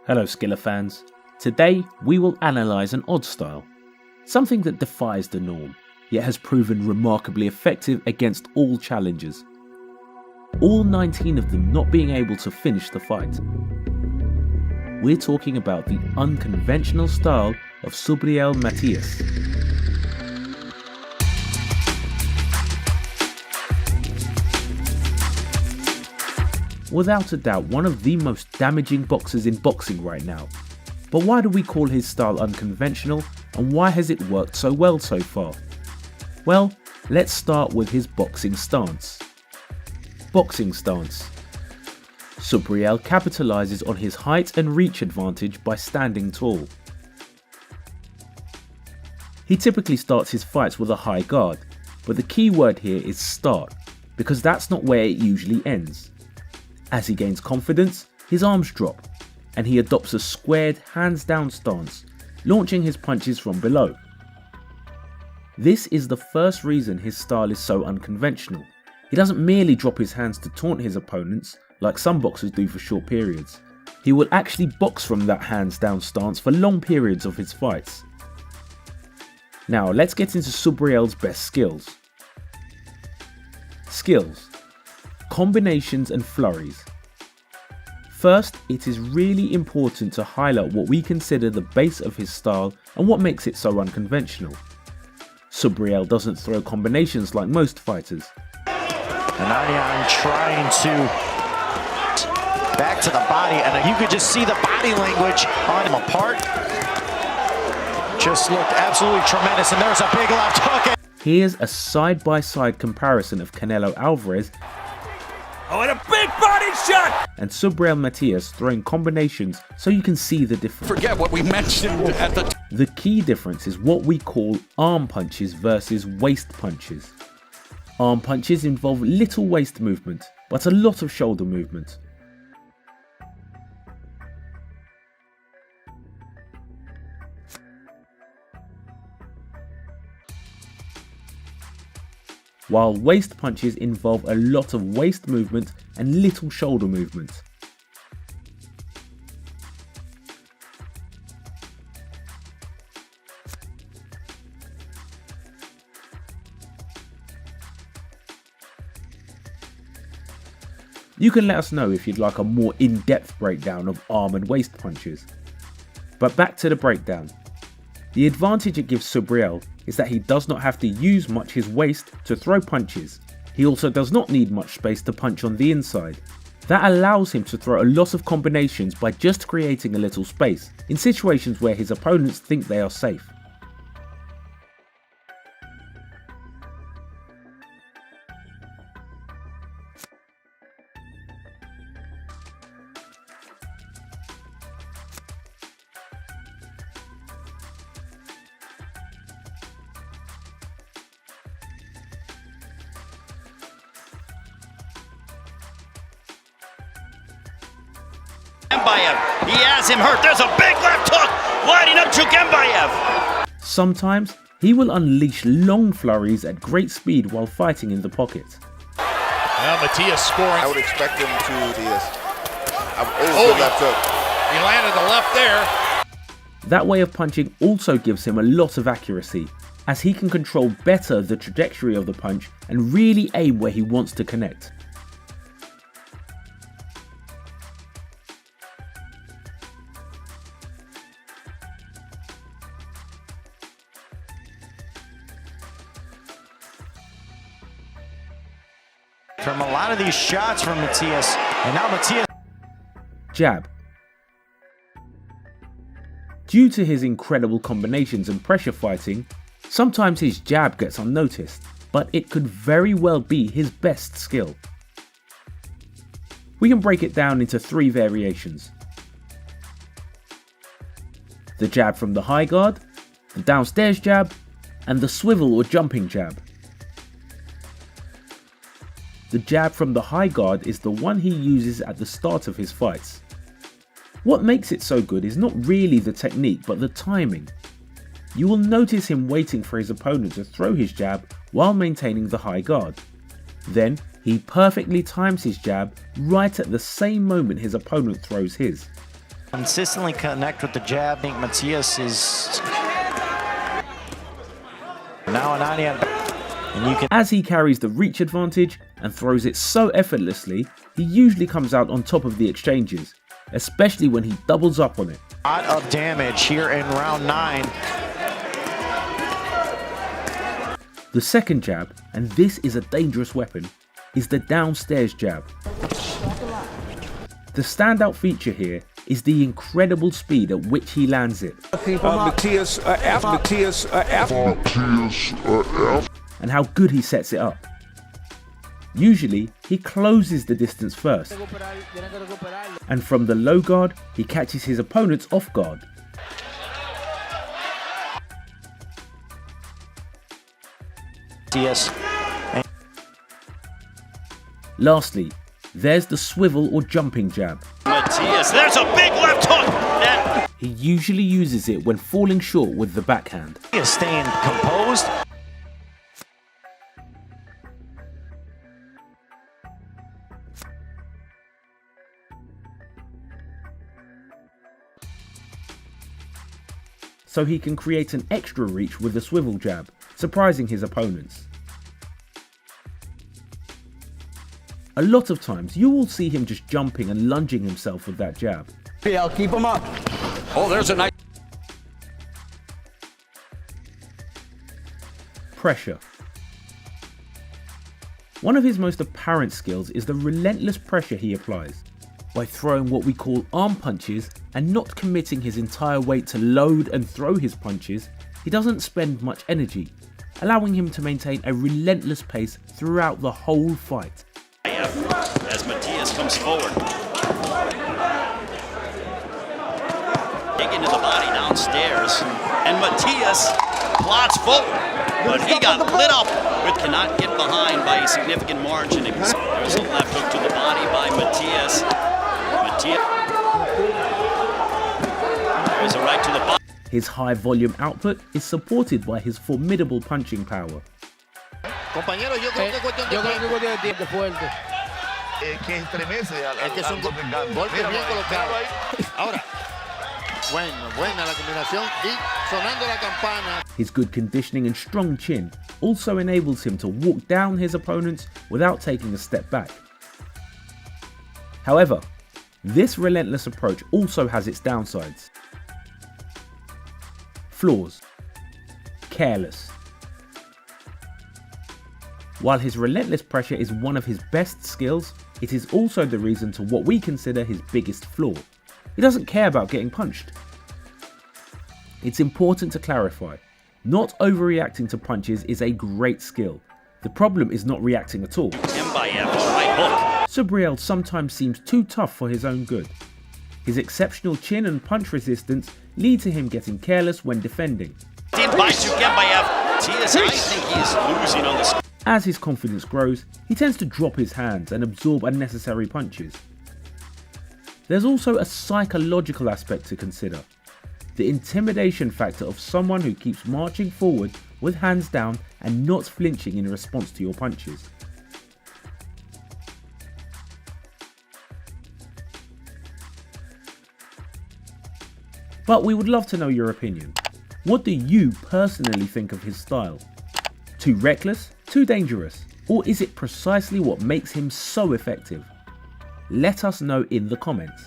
Hello Skillr fans. Today we will analyse an odd style, something that defies the norm, yet has proven remarkably effective against all challengers. All 19 of them not being able to finish the fight. We're talking about the unconventional style of Subriel Matias. Without a doubt, one of the most damaging boxers in boxing right now. But why do we call his style unconventional, and why has it worked so well so far? Well, let's start with his boxing stance. Boxing stance. Subriel capitalizes on his height and reach advantage by standing tall. He typically starts his fights with a high guard, but the key word here is start, because that's not where it usually ends. As he gains confidence, his arms drop, and he adopts a squared hands down stance, launching his punches from below. This is the first reason his style is so unconventional. He doesn't merely drop his hands to taunt his opponents, like some boxers do for short periods. He will actually box from that hands down stance for long periods of his fights. Now let's get into Subriel's best skills. Skills. Combinations and flurries. First, it is really important to highlight what we consider the base of his style and what makes it so unconventional. Subriel doesn't throw combinations like most fighters. Ananian trying to back to the body, and you could just see the body language on him apart. Just looked absolutely tremendous, and there's a big left hook. Here's a side-by-side comparison of Canelo Alvarez and a big body shot! And Subriel Matias throwing combinations so you can see the difference. Forget what we mentioned at the The key difference is what we call arm punches versus waist punches. Arm punches involve little waist movement, but a lot of shoulder movement. While waist punches involve a lot of waist movement and little shoulder movement. You can let us know if you'd like a more in-depth breakdown of arm and waist punches. But back to the breakdown. The advantage it gives Subriel is that he does not have to use much his waist to throw punches. He also does not need much space to punch on the inside. That allows him to throw a lot of combinations by just creating a little space, in situations where his opponents think they are safe. He has him hurt. There's a big left hook lining up Jukembayev. Sometimes he will unleash long flurries at great speed while fighting in the pocket. Well, Matias scoring. I would expect him to see this. Good left hook. He landed the left there. That way of punching also gives him a lot of accuracy, as he can control better the trajectory of the punch and really aim where he wants to connect. From a lot of these shots from Matias, and now Matias. Jab. Due to his incredible combinations and pressure fighting, sometimes his jab gets unnoticed, but it could very well be his best skill. We can break it down into three variations. The jab from the high guard, the downstairs jab, and the swivel or jumping jab. The jab from the high guard is the one he uses at the start of his fights. What makes it so good is not really the technique but the timing. You will notice him waiting for his opponent to throw his jab while maintaining the high guard. Then he perfectly times his jab right at the same moment his opponent throws his. Consistently connect with the jab. I think Matias is now an Ania. And you can. As he carries the reach advantage and throws it so effortlessly, he usually comes out on top of the exchanges, especially when he doubles up on it. A lot of damage here in round 9. The second jab, and this is a dangerous weapon, is the downstairs jab. The standout feature here is the incredible speed at which he lands it. And how good he sets it up. Usually, he closes the distance first. And from the low guard, he catches his opponents off guard. Matias. Lastly, there's the swivel or jumping jab. Matias, there's a big left hook. He usually uses it when falling short with the backhand. He is staying composed. So he can create an extra reach with the swivel jab, surprising his opponents. A lot of times you will see him just jumping and lunging himself with that jab. Yeah, I'll keep him up. Oh, there's a nice. Pressure. One of his most apparent skills is the relentless pressure he applies. By throwing what we call arm punches and not committing his entire weight to load and throw his punches, he doesn't spend much energy, allowing him to maintain a relentless pace throughout the whole fight. As Matias comes forward. Dig into the body downstairs. And Matias plots forward. But he got lit up, but cannot get behind by a significant margin. There's a left hook to the body by Matias. There's a right to the body. His high volume output is supported by his formidable punching power. Compañero, yo creo que cuestión de tiempo fuerte. Que estremece es que es un golpe bien colocado ahí. Ahora, buena la combinación y sonando la campana. His good conditioning and strong chin also enables him to walk down his opponents without taking a step back. However, this relentless approach also has its downsides. Flaws. Careless. While his relentless pressure is one of his best skills, it is also the reason to what we consider his biggest flaw. He doesn't care about getting punched. It's important to clarify, not overreacting to punches is a great skill. The problem is not reacting at all. Mbayev, right hook. Subriel sometimes seems too tough for his own good. His exceptional chin and punch resistance lead to him getting careless when defending. Matias, I think he is losing on this. As his confidence grows, he tends to drop his hands and absorb unnecessary punches. There's also a psychological aspect to consider. The intimidation factor of someone who keeps marching forward with hands down and not flinching in response to your punches. But we would love to know your opinion. What do you personally think of his style? Too reckless? Too dangerous? Or is it precisely what makes him so effective? Let us know in the comments.